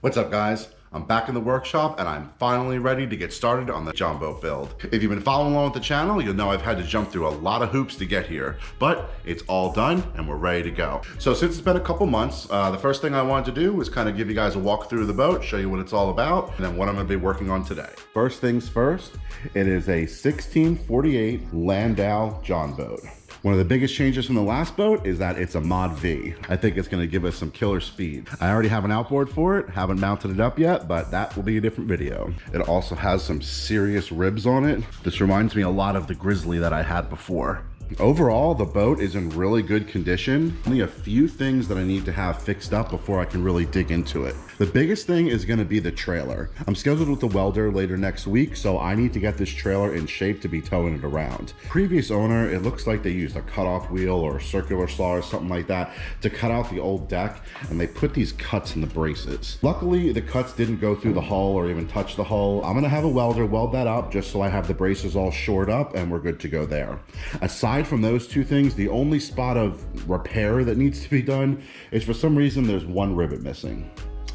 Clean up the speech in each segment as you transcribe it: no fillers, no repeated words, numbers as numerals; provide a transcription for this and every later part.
What's up, guys? I'm back in the workshop and I'm finally ready to get started on the jonboat build. If you've been following along with the channel, you'll know I've had to jump through a lot of hoops to get here, but it's all done and we're ready to go. So since it's been a couple months, the first thing I wanted to do was kind of give you guys a walk through the boat, show you what it's all about, and then what I'm gonna be working on today. First things first, it is a 1648 Landau jonboat. One of the biggest changes from the last boat is that it's a Mod V. I think it's gonna give us some killer speed. I already have an outboard for it, haven't mounted it up yet, but that will be a different video. It also has some serious ribs on it. This reminds me a lot of the Grizzly that I had before. Overall, the boat is in really good condition. Only a few things that I need to have fixed up before I can really dig into it. The biggest thing is gonna be the trailer. I'm scheduled with the welder later next week, so I need to get this trailer in shape to be towing it around. Previous owner, it looks like they used a cutoff wheel or a circular saw or something like that to cut out the old deck, and they put these cuts in the braces. Luckily, the cuts didn't go through the hull or even touch the hull. I'm gonna have a welder weld that up just so I have the braces all shored up and we're good to go there. Aside from those two things, the only spot of repair that needs to be done is for some reason there's one rivet missing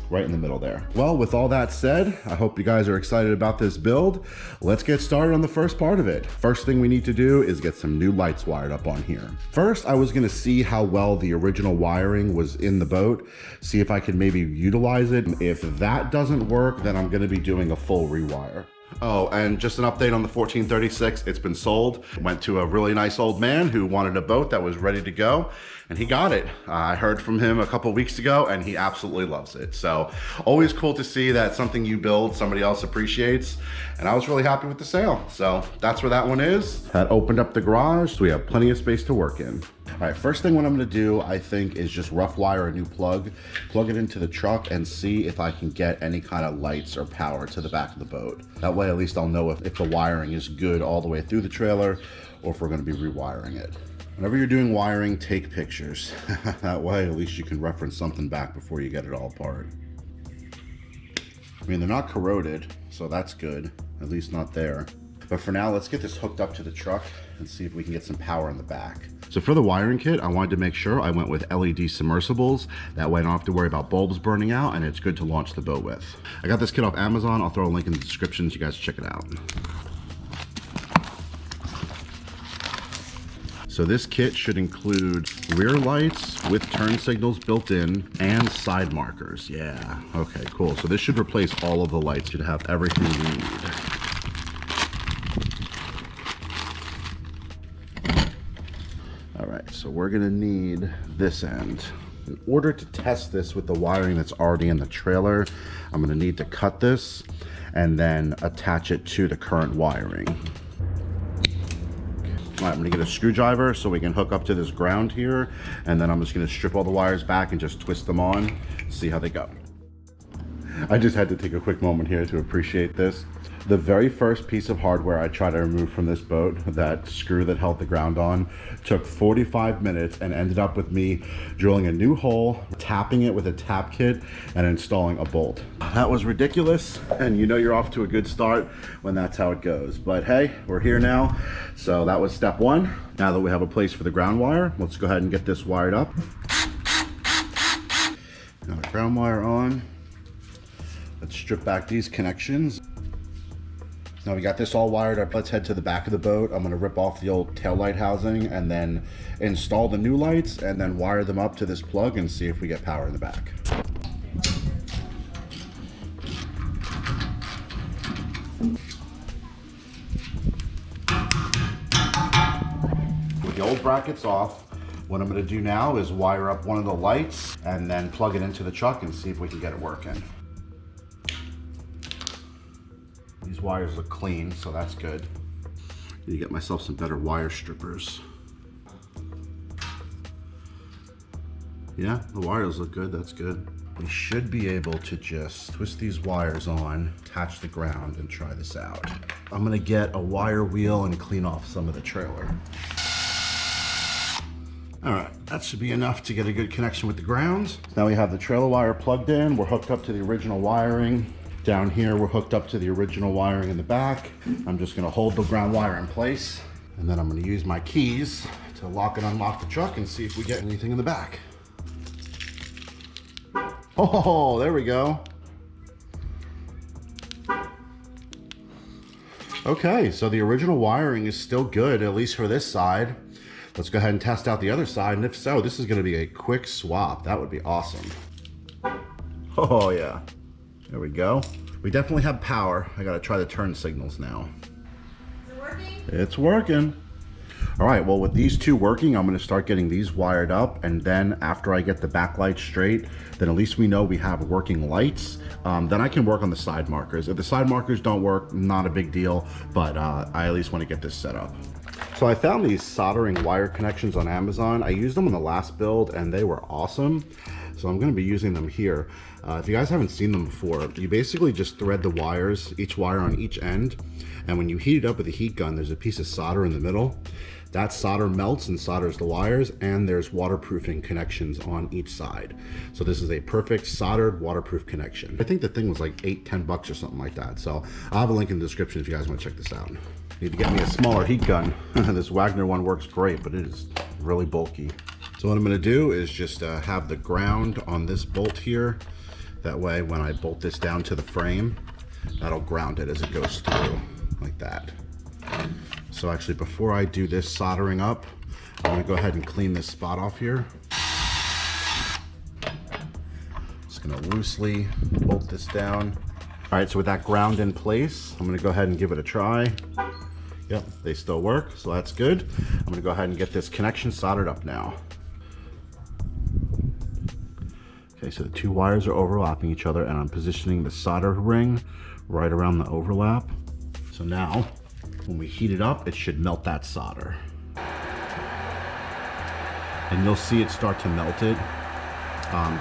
right in the middle there. Well, with all that said, I hope you guys are excited about this build. Let's get started on the first part of it. First thing we need to do is get some new lights wired up on here. First, I was gonna see how well the original wiring was in the boat, see if I could maybe utilize it. If that doesn't work, then I'm gonna be doing a full rewire. Oh, and just an update on the 1436, it's been sold. Went to a really nice old man who wanted a boat that was ready to go, and he got it. I heard from him a couple weeks ago, and he absolutely loves it. So always cool to see that something you build, somebody else appreciates, and I was really happy with the sale. So that's where that one is. That opened up the garage, so we have plenty of space to work in. All right, first thing what I'm gonna do, I think, is just rough wire a new plug it into the truck and see if I can get any kind of lights or power to the back of the boat. That way, at least I'll know if the wiring is good all the way through the trailer or if we're gonna be rewiring it. Whenever you're doing wiring, take pictures. That way, at least you can reference something back before you get it all apart. I mean, they're not corroded, so that's good, at least not there. But for now, let's get this hooked up to the truck and see if we can get some power in the back. So for the wiring kit, I wanted to make sure I went with LED submersibles. That way I don't have to worry about bulbs burning out, and it's good to launch the boat with. I got this kit off Amazon. I'll throw a link in the description so you guys check it out. So this kit should include rear lights with turn signals built in and side markers. Yeah, okay, cool. So this should replace all of the lights. Should have everything we need. All right, so we're gonna need this end. In order to test this with the wiring that's already in the trailer, I'm gonna need to cut this and then attach it to the current wiring. All right, I'm gonna get a screwdriver so we can hook up to this ground here, and then I'm just gonna strip all the wires back and just twist them on, see how they go. I just had to take a quick moment here to appreciate this. The very first piece of hardware I tried to remove from this boat, that screw that held the ground on, took 45 minutes and ended up with me drilling a new hole, tapping it with a tap kit, and installing a bolt. That was ridiculous, and you know you're off to a good start when that's how it goes. But hey, we're here now, so that was step one. Now that we have a place for the ground wire, let's go ahead and get this wired up. Got the ground wire on. Let's strip back these connections. Now we got this all wired up. Let's head to the back of the boat. I'm gonna rip off the old tail light housing and then install the new lights and then wire them up to this plug and see if we get power in the back. With the old brackets off, what I'm gonna do now is wire up one of the lights and then plug it into the truck and see if we can get it working. These wires look clean, so that's good. Need to get myself some better wire strippers. Yeah, the wires look good, that's good. We should be able to just twist these wires on, attach the ground, and try this out. I'm gonna get a wire wheel and clean off some of the trailer. All right, that should be enough to get a good connection with the ground. Now we have the trailer wire plugged in. We're hooked up to the original wiring. Down here, we're hooked up to the original wiring in the back. I'm just gonna hold the ground wire in place, and then I'm gonna use my keys to lock and unlock the truck and see if we get anything in the back. Oh, there we go. Okay, so the original wiring is still good, at least for this side. Let's go ahead and test out the other side, and if so, this is gonna be a quick swap. That would be awesome. Oh yeah, there we go. We definitely have power. I gotta try the turn signals now. Is it working? It's working. All right, well, with these two working, I'm gonna start getting these wired up, and then after I get the backlight straight, then at least we know we have working lights. Then I can work on the side markers. If the side markers don't work, not a big deal, but I at least wanna get this set up. So I found these soldering wire connections on Amazon. I used them in the last build and they were awesome. So I'm gonna be using them here. If you guys haven't seen them before, you basically just thread the wires, each wire on each end. And when you heat it up with a heat gun, there's a piece of solder in the middle. That solder melts and solders the wires, and there's waterproofing connections on each side. So this is a perfect soldered waterproof connection. I think the thing was like $8-10 bucks or something like that. So I'll have a link in the description if you guys want to check this out. Need to get me a smaller heat gun. This Wagner one works great, but it is really bulky. So what I'm gonna do is just have the ground on this bolt here. That way when I bolt this down to the frame, that'll ground it as it goes through, like that. So actually, before I do this soldering up, I'm gonna go ahead and clean this spot off here. Just gonna loosely bolt this down. All right, so with that ground in place, I'm gonna go ahead and give it a try. Yep, they still work, so that's good. I'm gonna go ahead and get this connection soldered up now. Okay, so the two wires are overlapping each other, and I'm positioning the solder ring right around the overlap. So now, when we heat it up, it should melt that solder. And you'll see it start to melt it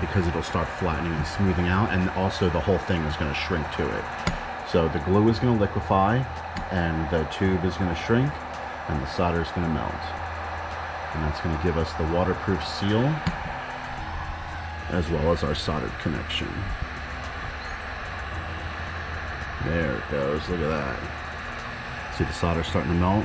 because it'll start flattening and smoothing out, and also the whole thing is gonna shrink to it. So the glue is gonna liquefy, and the tube is gonna shrink, and the solder is gonna melt. And that's gonna give us the waterproof seal, as well as our soldered connection. There it goes, look at that. See the solder starting to melt?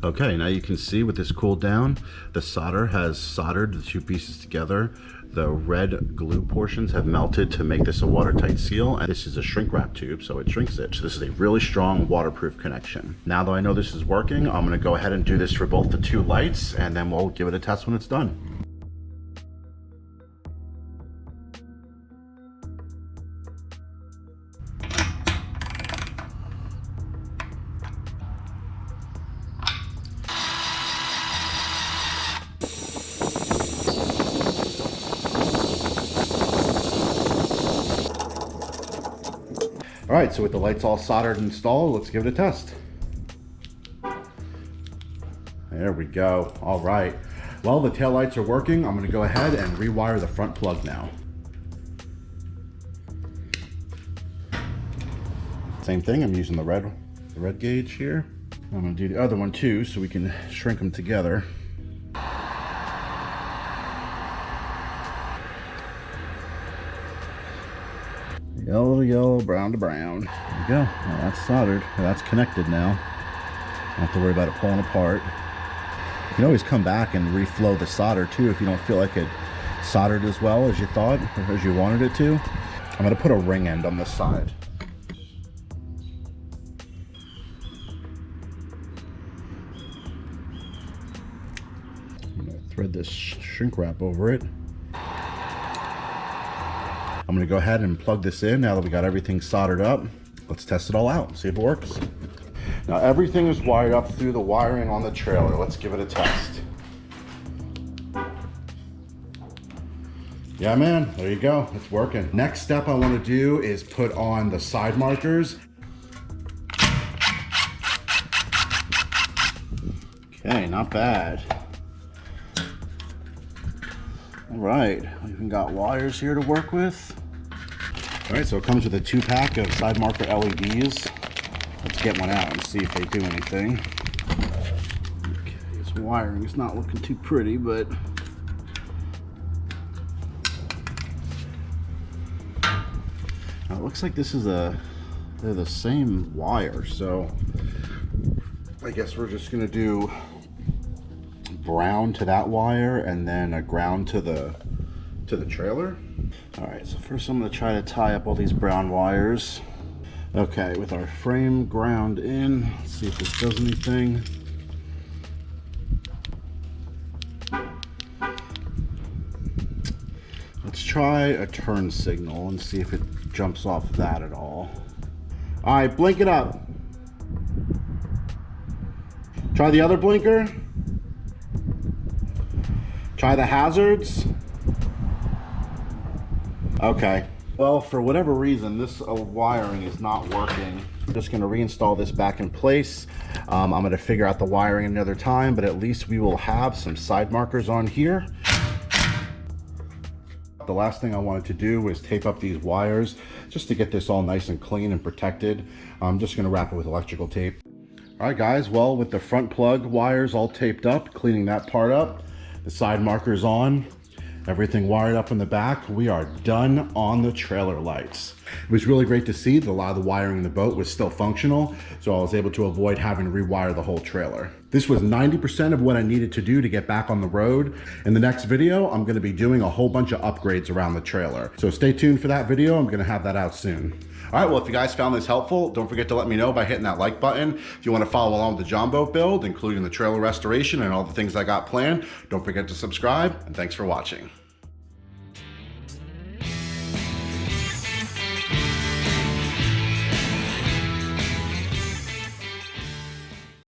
Okay, now you can see with this cooled down, the solder has soldered the two pieces together. The red glue portions have melted to make this a watertight seal, and this is a shrink wrap tube, so it shrinks it. So this is a really strong waterproof connection. Now that I know this is working, I'm gonna go ahead and do this for both the two lights, and then we'll give it a test when it's done. All right, so with the lights all soldered and installed, let's give it a test. There we go. All right. Well, the tail lights are working. I'm gonna go ahead and rewire the front plug now. Same thing, I'm using the red gauge here. I'm gonna do the other one too, so we can shrink them together. Yellow to yellow, brown to brown. There we go. Well, that's soldered. Well, that's connected now. Don't have to worry about it pulling apart. You can always come back and reflow the solder too if you don't feel like it soldered as well as you thought or as you wanted it to. I'm going to put a ring end on this side. I'm going to thread this shrink wrap over it. I'm gonna go ahead and plug this in now that we got everything soldered up. Let's test it all out and see if it works. Now everything is wired up through the wiring on the trailer. Let's give it a test. Yeah, man, there you go, it's working. Next step I wanna do is put on the side markers. Okay, not bad. All right, we even got wires here to work with. All right, so it comes with a 2-pack of side marker LEDs. Let's get one out and see if they do anything. Okay, this wiring is not looking too pretty, but now it looks like this is they're the same wire, so I guess we're just gonna do brown to that wire and then a ground to the trailer. All right, so first I'm gonna try to tie up all these brown wires. Okay, with our frame ground in, let's see if this does anything. Let's try a turn signal and see if it jumps off that at all. All right, blink it up. Try the other blinker. Try the hazards. Okay. Well, for whatever reason, this wiring is not working. I'm just gonna reinstall this back in place. I'm gonna figure out the wiring another time, but at least we will have some side markers on here. The last thing I wanted to do was tape up these wires just to get this all nice and clean and protected. I'm just gonna wrap it with electrical tape. All right, guys, well, with the front plug wires all taped up, cleaning that part up, the side markers on, everything wired up in the back, we are done on the trailer lights. It was really great to see that a lot of the wiring in the boat was still functional, so I was able to avoid having to rewire the whole trailer. This was 90% of what I needed to do to get back on the road. In the next video, I'm gonna be doing a whole bunch of upgrades around the trailer. So stay tuned for that video. I'm gonna have that out soon. All right, well, if you guys found this helpful, don't forget to let me know by hitting that like button. If you want to follow along with the jonboat build, including the trailer restoration and all the things I got planned, don't forget to subscribe, and thanks for watching.